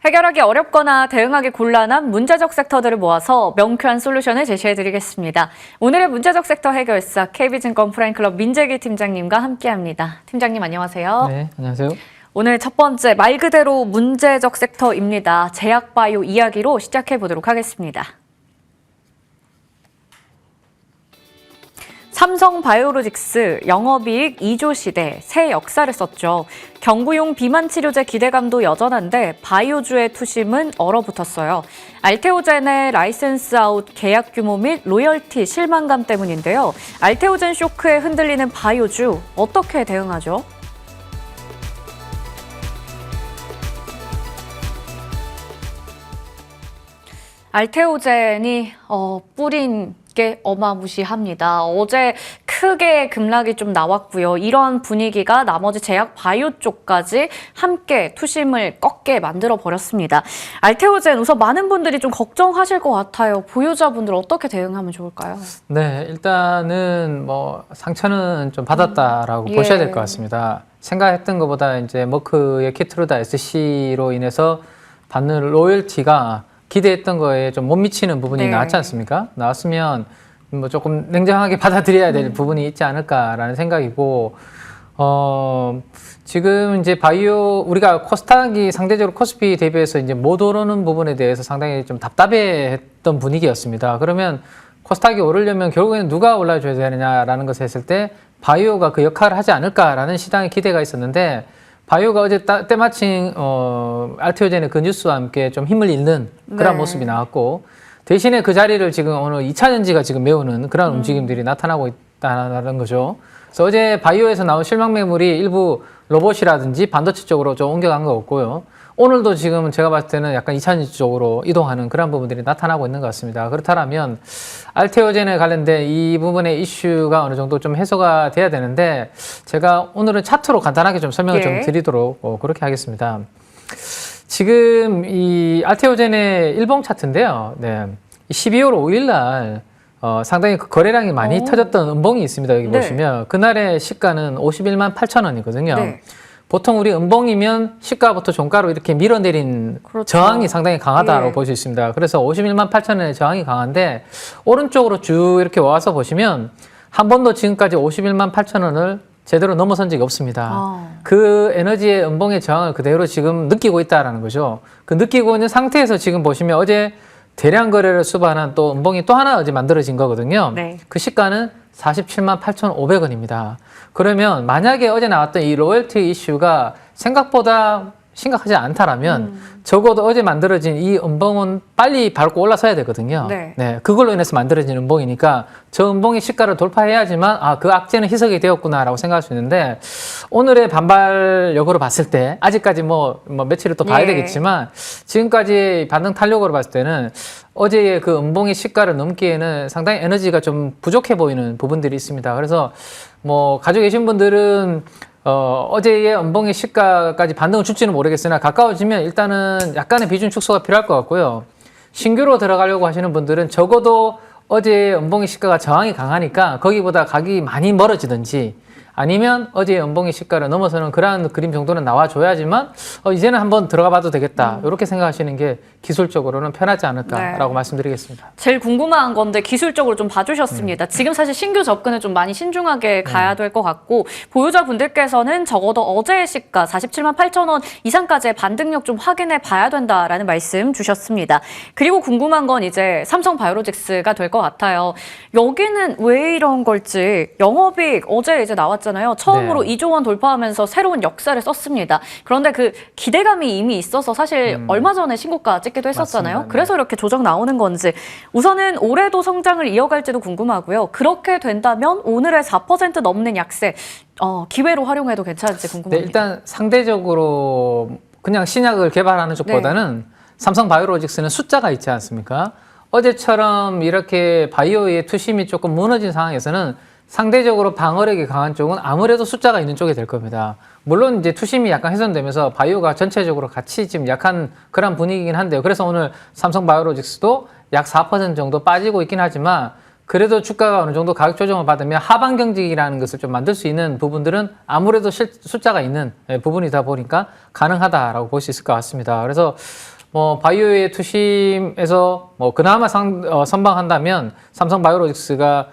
해결하기 어렵거나 대응하기 곤란한 문제적 섹터들을 모아서 명쾌한 솔루션을 제시해드리겠습니다. 오늘의 문제적 섹터 해결사 KB증권 프라임클럽 민재기 팀장님과 함께합니다. 팀장님 안녕하세요. 네, 안녕하세요. 오늘 첫 번째 말 그대로 문제적 섹터입니다. 제약바이오 이야기로 시작해보도록 하겠습니다. 삼성바이오로직스 영업이익 2조 시대 새 역사를 썼죠. 경구용 비만 치료제 기대감도 여전한데 바이오주의 투심은 얼어붙었어요. 알테오젠의 라이센스 아웃 계약 규모 및 로열티 실망감 때문인데요. 알테오젠 쇼크에 흔들리는 바이오주 어떻게 대응하죠? 알테오젠이 뿌린 게 어마무시합니다. 어제 크게 급락이 좀 나왔고요. 이런 분위기가 나머지 제약 바이오 쪽까지 함께 투심을 꺾게 만들어 버렸습니다. 알테오젠 우선 많은 분들이 좀 걱정하실 것 같아요. 보유자분들 어떻게 대응하면 좋을까요? 네, 일단은 상처는 좀 받았다라고 보셔야 될 것 같습니다. 생각했던 것보다 이제 머크의 키트루다 SC로 인해서 받는 로열티가 기대했던 거에 좀 못 미치는 부분이 나왔지 않습니까? 나왔으면 조금 냉정하게 받아들여야 될 부분이 있지 않을까라는 생각이고, 지금 이제 바이오, 우리가 코스닥이 상대적으로 코스피 대비해서 이제 못 오르는 부분에 대해서 상당히 좀 답답해 했던 분위기였습니다. 그러면 코스닥이 오르려면 결국에는 누가 올라줘야 되느냐라는 것을 했을 때 바이오가 그 역할을 하지 않을까라는 시장의 기대가 있었는데, 바이오가 어제 때마침 알테오젠의 그 뉴스와 함께 좀 힘을 잃는 그런 모습이 나왔고, 대신에 그 자리를 지금 오늘 2차전지가 지금 메우는 그런 움직임들이 나타나고 있다는 거죠. 그래서 어제 바이오에서 나온 실망 매물이 일부 로봇이라든지 반도체 쪽으로 좀 옮겨간 것 같고요. 오늘도 지금 제가 봤을 때는 약간 2차전지 쪽으로 이동하는 그런 부분들이 나타나고 있는 것 같습니다. 그렇다면 알테오젠에 관련된 이 부분의 이슈가 어느 정도 좀 해소가 돼야 되는데, 제가 오늘은 차트로 간단하게 좀 설명을 좀 드리도록 그렇게 하겠습니다. 지금 이 알테오젠의 일봉 차트인데요. 네. 12월 5일 날 상당히 거래량이 많이 터졌던 음봉이 있습니다. 여기 보시면 그날의 시가는 51만 8천 원이거든요. 보통 우리 음봉이면 시가부터 종가로 이렇게 밀어내린 저항이 상당히 강하다고 볼 수 있습니다. 그래서 51만 8천 원의 저항이 강한데, 오른쪽으로 쭉 이렇게 와서 보시면 한 번도 지금까지 51만 8천 원을 제대로 넘어선 적이 없습니다. 그 에너지의 음봉의 저항을 그대로 지금 느끼고 있다는 거죠. 그 느끼고 있는 상태에서 지금 보시면 어제 대량 거래를 수반한 또 음봉이 또 하나 어제 만들어진 거거든요. 그 시가는 47만 8,500원입니다. 그러면 만약에 어제 나왔던 이 로열티 이슈가 생각보다 심각하지 않다라면 적어도 어제 만들어진 이 음봉은 빨리 밟고 올라서야 되거든요. 네, 그걸로 인해서 만들어진 음봉이니까 저 음봉의 시가를 돌파해야지만 그 악재는 희석이 되었구나라고 생각할 수 있는데, 오늘의 반발력으로 봤을 때 아직까지 며칠을 또 봐야 되겠지만 지금까지 반등 탄력으로 봤을 때는 어제의 그 음봉의 시가를 넘기에는 상당히 에너지가 좀 부족해 보이는 부분들이 있습니다. 그래서 가지고 계신 분들은 어제의 음봉의 시가까지 반등을 줄지는 모르겠으나 가까워지면 일단은 약간의 비중 축소가 필요할 것 같고요. 신규로 들어가려고 하시는 분들은 적어도 어제의 음봉의 시가가 저항이 강하니까 거기보다 가격이 많이 멀어지든지, 아니면 어제의 음봉의 시가를 넘어서는 그러한 그림 정도는 나와줘야지만 이제는 한번 들어가 봐도 되겠다, 이렇게 생각하시는 게 기술적으로는 편하지 않을까라고 말씀드리겠습니다. 제일 궁금한 건데 기술적으로 좀 봐주셨습니다. 지금 사실 신규 접근을 좀 많이 신중하게 가야 될 것 같고, 보유자분들께서는 적어도 어제의 시가 47만 8천 원 이상까지의 반등력 좀 확인해 봐야 된다라는 말씀 주셨습니다. 그리고 궁금한 건 이제 삼성바이오로직스가 될 것 같아요. 여기는 왜 이런 걸지, 영업이익 어제 이제 나왔잖아요. 처음으로 2조 원 돌파하면서 새로운 역사를 썼습니다. 그런데 그 기대감이 이미 있어서 사실 얼마 전에 신고가 찍기도 했었잖아요. 맞습니다. 그래서 이렇게 조정 나오는 건지, 우선은 올해도 성장을 이어갈지도 궁금하고요. 그렇게 된다면 오늘의 4% 넘는 약세 기회로 활용해도 괜찮을지 궁금합니다. 일단 상대적으로 그냥 신약을 개발하는 쪽보다는 삼성바이오로직스는 숫자가 있지 않습니까? 어제처럼 이렇게 바이오의 투심이 조금 무너진 상황에서는 상대적으로 방어력이 강한 쪽은 아무래도 숫자가 있는 쪽이 될 겁니다. 물론 이제 투심이 약간 훼손되면서 바이오가 전체적으로 같이 지금 약한 그런 분위기긴 한데요. 그래서 오늘 삼성바이오로직스도 약 4% 정도 빠지고 있긴 하지만, 그래도 주가가 어느 정도 가격 조정을 받으면 하방 경직이라는 것을 좀 만들 수 있는 부분들은 아무래도 숫자가 있는 부분이다 보니까 가능하다라고 볼 수 있을 것 같습니다. 그래서 뭐 바이오의 투심에서 뭐 그나마 선방한다면 삼성 바이오로직스가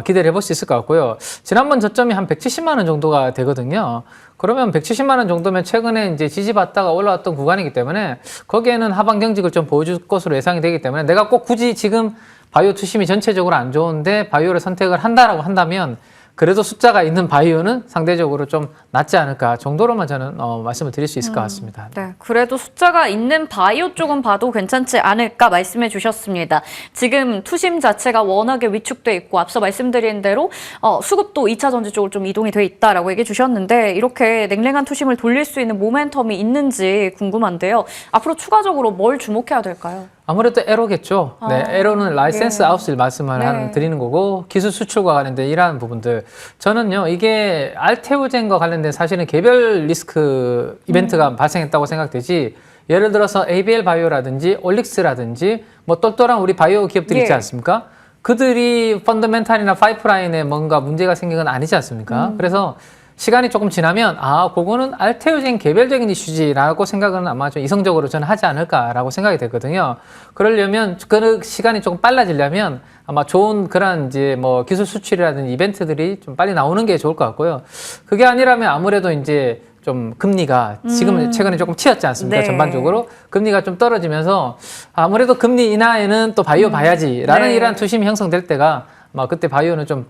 기대를 해볼 수 있을 것 같고요. 지난번 저점이 한 170만 원 정도가 되거든요. 그러면 170만 원 정도면 최근에 이제 지지받다가 올라왔던 구간이기 때문에 거기에는 하방 경직을 좀 보여줄 것으로 예상이 되기 때문에 내가 꼭 굳이 지금 바이오 투심이 전체적으로 안 좋은데 바이오를 선택을 한다라고 한다면 그래도 숫자가 있는 바이오는 상대적으로 좀 낫지 않을까 정도로만 저는 말씀을 드릴 수 있을 것 같습니다. 네, 그래도 숫자가 있는 바이오 쪽은 봐도 괜찮지 않을까 말씀해 주셨습니다. 지금 투심 자체가 워낙에 위축돼 있고 앞서 말씀드린 대로 수급도 2차 전지 쪽으로 좀 이동이 돼 있다라고 얘기해 주셨는데 이렇게 냉랭한 투심을 돌릴 수 있는 모멘텀이 있는지 궁금한데요. 앞으로 추가적으로 뭘 주목해야 될까요? 아무래도 에로겠죠. 네, 에로는 라이센스 예. 아웃을 말씀을 네. 드리는 거고 기술 수출과 관련된 이러한 부분들 저는요 이게 알테오젠과 관련된 사실은 개별 리스크 이벤트가 발생했다고 생각되지 예를 들어서 ABL 바이오라든지 올릭스라든지 뭐 똘똘한 우리 바이오 기업들이 있지 예. 않습니까? 그들이 펀더멘탈이나 파이프라인에 뭔가 문제가 생긴 건 아니지 않습니까? 그래서 시간이 조금 지나면 그거는 알테오젠 개별적인 이슈지라고 생각은 아마 좀 이성적으로 저는 하지 않을까라고 생각이 되거든요. 그러려면 그 시간이 조금 빨라지려면 아마 좋은 그런 이제 뭐 기술 수출이라든지 이벤트들이 좀 빨리 나오는 게 좋을 것 같고요. 그게 아니라면 아무래도 이제 좀 금리가 지금 최근에 조금 치였지 않습니까? 네. 전반적으로 금리가 좀 떨어지면서 아무래도 금리 인하에는 또 바이오 봐야지라는 네. 이러한 투심이 형성될 때가 아마 그때 바이오는 좀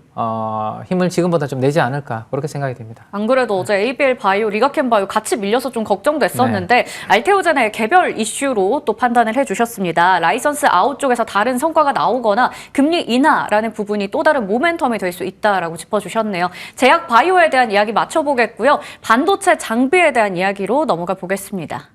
힘을 지금보다 좀 내지 않을까 그렇게 생각이 됩니다. 안 그래도 어제 ABL 바이오, 리가켄 바이오 같이 밀려서 좀 걱정됐었는데 알테오젠의 개별 이슈로 또 판단을 해주셨습니다. 라이선스 아웃 쪽에서 다른 성과가 나오거나 금리 인하라는 부분이 또 다른 모멘텀이 될 수 있다라고 짚어주셨네요. 제약 바이오에 대한 이야기 맞춰보겠고요. 반도체 장비에 대한 이야기로 넘어가 보겠습니다.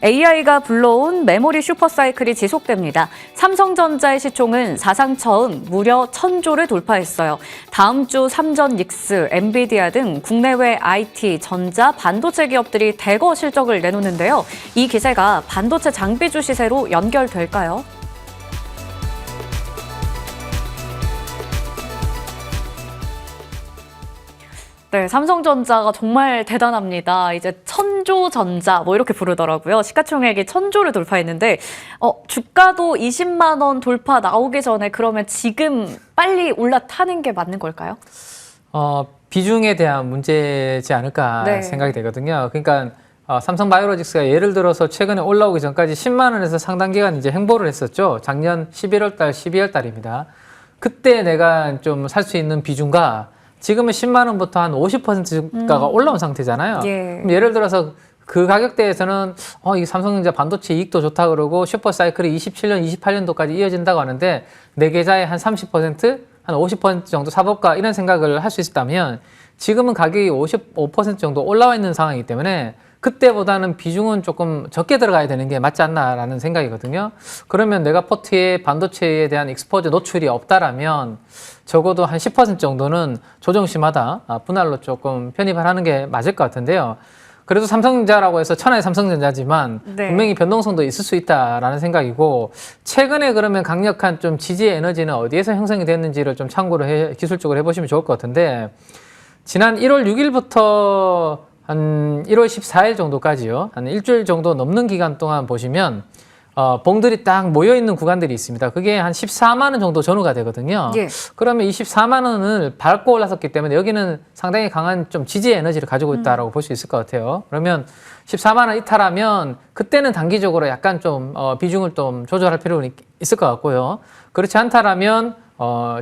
AI가 불러온 메모리 슈퍼사이클이 지속됩니다. 삼성전자의 시총은 사상 처음 무려 1,000조를 돌파했어요. 다음 주 삼전, 닉스, 엔비디아 등 국내외 IT, 전자, 반도체 기업들이 대거 실적을 내놓는데요. 이 기세가 반도체 장비주 시세로 연결될까요? 네, 삼성전자가 정말 대단합니다. 이제 1,000조 전자 뭐 이렇게 부르더라고요. 시가총액이 1,000조를 돌파했는데 주가도 20만 원 돌파 나오기 전에 그러면 지금 빨리 올라타는 게 맞는 걸까요? 비중에 대한 문제지 않을까 네. 생각이 되거든요. 그러니까 삼성 바이오로직스가 예를 들어서 최근에 올라오기 전까지 10만 원에서 상당 기간 이제 행보를 했었죠. 작년 11월 달, 12월 달입니다. 그때 내가 좀 살 수 있는 비중과 지금은 10만 원부터 한 50%가가 올라온 상태잖아요. 예. 그럼 예를 들어서 그 가격대에서는 이 삼성전자 반도체 이익도 좋다 그러고 슈퍼사이클이 27년, 28년도까지 이어진다고 하는데 내 계좌에 한 30%, 한 50% 정도 사볼까 이런 생각을 할 수 있었다면 지금은 가격이 55% 정도 올라와 있는 상황이기 때문에 그때보다는 비중은 조금 적게 들어가야 되는 게 맞지 않나라는 생각이거든요. 그러면 내가 포트에 반도체에 대한 익스포저 노출이 없다라면 적어도 한 10% 정도는 조정시마다 분할로 조금 편입을 하는 게 맞을 것 같은데요. 그래도 삼성전자라고 해서 천하의 삼성전자지만 네. 분명히 변동성도 있을 수 있다라는 생각이고 최근에 그러면 강력한 좀 지지의 에너지는 어디에서 형성이 됐는지를 좀 참고를 기술적으로 해보시면 좋을 것 같은데 지난 1월 6일부터 한 1월 14일 정도까지요. 한 일주일 정도 넘는 기간 동안 보시면 봉들이 딱 모여있는 구간들이 있습니다. 그게 한 14만 원 정도 전후가 되거든요. 예. 그러면 이 14만 원을 밟고 올라섰기 때문에 여기는 상당히 강한 좀 지지의 에너지를 가지고 있다고 볼 수 있을 것 같아요. 그러면 14만 원 이탈하면 그때는 단기적으로 약간 좀 비중을 좀 조절할 필요는 있을 것 같고요. 그렇지 않다라면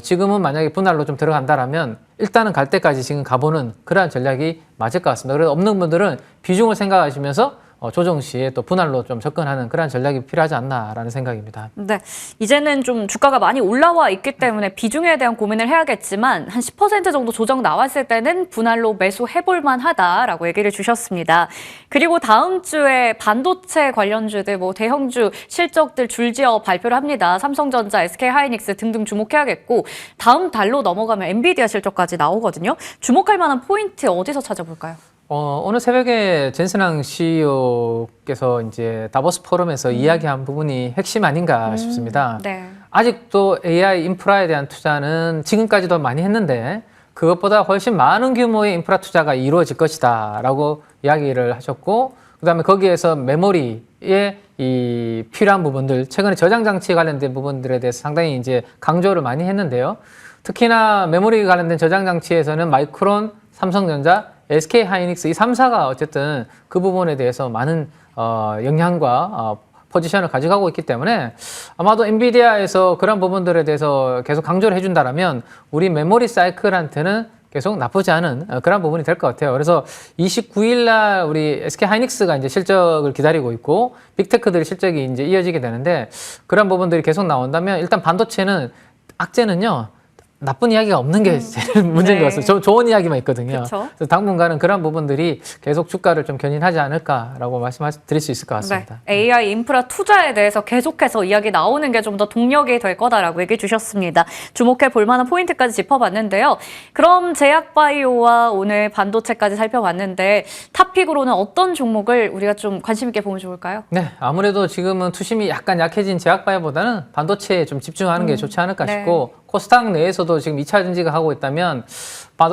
지금은 만약에 분할로 좀 들어간다라면 일단은 갈 때까지 지금 가보는 그러한 전략이 맞을 것 같습니다. 그래서 없는 분들은 비중을 생각하시면서 조정 시에 또 분할로 좀 접근하는 그러한 전략이 필요하지 않나라는 생각입니다. 네, 이제는 좀 주가가 많이 올라와 있기 때문에 비중에 대한 고민을 해야겠지만 한 10% 정도 조정 나왔을 때는 분할로 매수해볼 만하다라고 얘기를 주셨습니다. 그리고 다음 주에 반도체 관련주들 뭐 대형주 실적들 줄지어 발표를 합니다. 삼성전자, SK하이닉스 등등 주목해야겠고 다음 달로 넘어가면 엔비디아 실적까지 나오거든요. 주목할 만한 포인트 어디서 찾아볼까요? 오늘 새벽에 젠슨항 CEO께서 이제 다보스 포럼에서 이야기한 부분이 핵심 아닌가 싶습니다. 네. 아직도 AI 인프라에 대한 투자는 지금까지도 많이 했는데 그것보다 훨씬 많은 규모의 인프라 투자가 이루어질 것이다 라고 이야기를 하셨고 그다음에 거기에서 메모리에 이 필요한 부분들, 최근에 저장 장치에 관련된 부분들에 대해서 상당히 이제 강조를 많이 했는데요. 특히나 메모리 관련된 저장 장치에서는 마이크론, 삼성전자, SK 하이닉스 이 3사가 어쨌든 그 부분에 대해서 많은 영향과 포지션을 가져가고 있기 때문에 아마도 엔비디아에서 그런 부분들에 대해서 계속 강조를 해준다라면 우리 메모리 사이클한테는 계속 나쁘지 않은 그런 부분이 될 것 같아요. 그래서 29일 날 우리 SK 하이닉스가 이제 실적을 기다리고 있고 빅테크들의 실적이 이제 이어지게 되는데 그런 부분들이 계속 나온다면 일단 반도체는 악재는요. 나쁜 이야기가 없는 게 제일 문제인 것 같습니다. 좋은 이야기만 있거든요. 그쵸? 그래서 당분간은 그런 부분들이 계속 주가를 좀 견인하지 않을까라고 말씀드릴 수 있을 것 같습니다. 네, AI 인프라 투자에 대해서 계속해서 이야기 나오는 게 좀 더 동력이 될 거다라고 얘기해 주셨습니다. 주목해 볼 만한 포인트까지 짚어봤는데요. 그럼 제약바이오와 오늘 반도체까지 살펴봤는데 탑픽으로는 어떤 종목을 우리가 좀 관심 있게 보면 좋을까요? 네, 아무래도 지금은 투심이 약간 약해진 제약바이오보다는 반도체에 좀 집중하는 게 좋지 않을까 네. 싶고 코스닥 내에서도 지금 2차 전지가 하고 있다면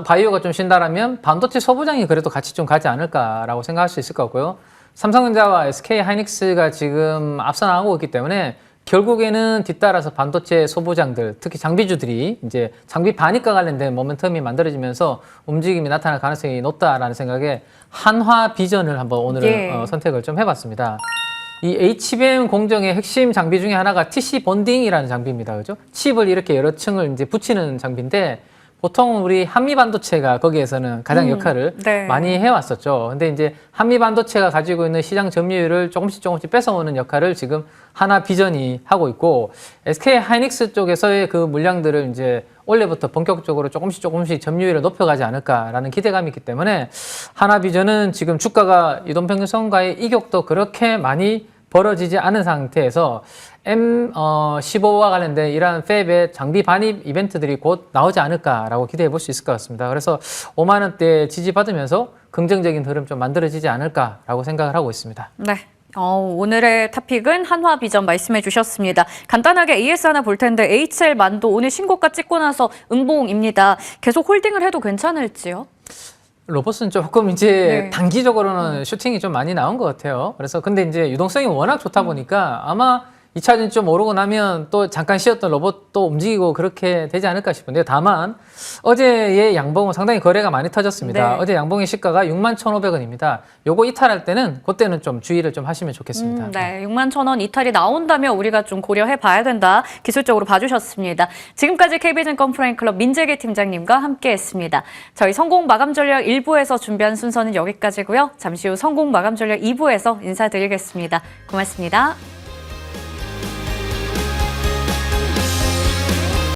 바이오가 좀 쉰다라면 반도체 소부장이 그래도 같이 좀 가지 않을까라고 생각할 수 있을 것 같고요. 삼성전자와 SK 하이닉스가 지금 앞서 나가고 있기 때문에 결국에는 뒤따라서 반도체 소부장들, 특히 장비주들이 이제 장비 반입과 관련된 모멘텀이 만들어지면서 움직임이 나타날 가능성이 높다라는 생각에 한화 비전을 한번 오늘은 선택을 좀 해봤습니다. 이 HBM 공정의 핵심 장비 중에 하나가 TC 본딩이라는 장비입니다. 그죠? 칩을 이렇게 여러 층을 이제 붙이는 장비인데 보통 우리 한미 반도체가 거기에서는 가장 역할을 많이 해왔었죠. 근데 이제 한미 반도체가 가지고 있는 시장 점유율을 조금씩 뺏어오는 역할을 지금 하나 비전이 하고 있고 SK 하이닉스 쪽에서의 그 물량들을 이제 올해부터 본격적으로 조금씩 점유율을 높여가지 않을까라는 기대감이 있기 때문에 하나 비전은 지금 주가가 이동평균선과의 이격도 그렇게 많이 벌어지지 않은 상태에서 M15와 관련된 이러한 팹의 장비 반입 이벤트들이 곧 나오지 않을까라고 기대해 볼 수 있을 것 같습니다. 그래서 5만 원대 지지받으면서 긍정적인 흐름 좀 만들어지지 않을까라고 생각을 하고 있습니다. 네. 오늘의 탑픽은 한화비전 말씀해 주셨습니다. 간단하게 AS 하나 볼 텐데 HL만도 오늘 신고가 찍고 나서 음봉입니다. 계속 홀딩을 해도 괜찮을지요? 로봇은 조금 이제 단기적으로는 슈팅이 좀 많이 나온 것 같아요. 그래서 근데 이제 유동성이 워낙 좋다 보니까 아마 2차전 좀 오르고 나면 또 잠깐 쉬었던 로봇도 움직이고 그렇게 되지 않을까 싶은데요. 다만 어제의 양봉은 상당히 거래가 많이 터졌습니다. 어제 양봉의 시가가 61,500원입니다. 요거 이탈할 때는 그때는 좀 주의를 좀 하시면 좋겠습니다. 네, 61,000원 이탈이 나온다면 우리가 좀 고려해 봐야 된다. 기술적으로 봐주셨습니다. 지금까지 KB증권 프라임클럽 민재기 팀장님과 함께했습니다. 저희 성공 마감 전략 1부에서 준비한 순서는 여기까지고요. 잠시 후 성공 마감 전략 2부에서 인사드리겠습니다. 고맙습니다.